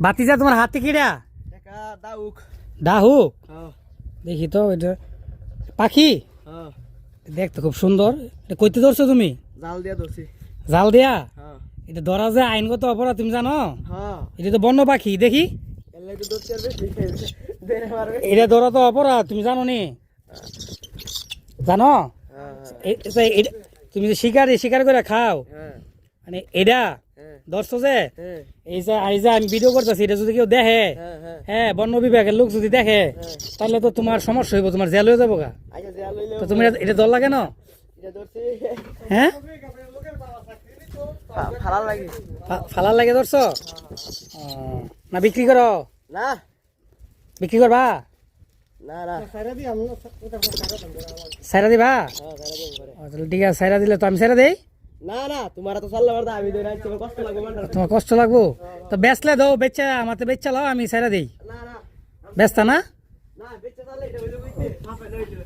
বাতিজা তোমার হাতে কিরা? একা দাউক। ডাহুক? হ্যাঁ দেখি তো এটা পাখি। হ্যাঁ দেখতে খুব সুন্দর। এটা কইতে ধরছো তুমি? জাল দিয়া ধরছি। জাল দেয়া? হ্যাঁ এটা ধরা যে আইনগত অপরাধ, তুমি জানো? হ্যাঁ এটা তো বন্য পাখি। দেখি এলে তো ধরতে আর বেশি দে মারবে। এটা ধরা তো অপরাধ, তুমি জানো নি? জানো? হ্যাঁ তুমি যে শিকার করে খাও, হ্যাঁ মানে এটা হ্যাঁ ধরছো যে হ্যাঁ এই যে আমি ভিডিও করতেছি, এটা যদি কেউ দেখে, হ্যাঁ হ্যাঁ হ্যাঁ বন্য বিভাগের লোক যদি দেখে, তাহলে তো তোমার সমস্যা হইব, তোমার জেল হয়ে যাবো গা। আচ্ছা জাল লইলে তো তুমি এটা ধর লাগে না? এটা ধরছি। হ্যাঁ ফালাল লাগে ফালার লাগে ধরছো? ও, না বিক্রি করো? না বিক্রি করবা? না না সাইরা দি আমরা সাইরা দিবা? হ্যাঁ সাইরা দিব করে। ও, তাহলে ঠিক আছে, সাইরা দিলে তো আমি সাইরা দেই। না না তোমার তো সাল্লা বারদা আমি দই রাইছি কষ্ট লাগবে মানে। তোমার কষ্ট লাগবো তো বেচলে দাও, বেচা আমাতে বেচা লাও, আমি সাইরা দেই। না না বেচতা না? না বেচে তাহলে এটা হইলো কইতে আপে লইলো।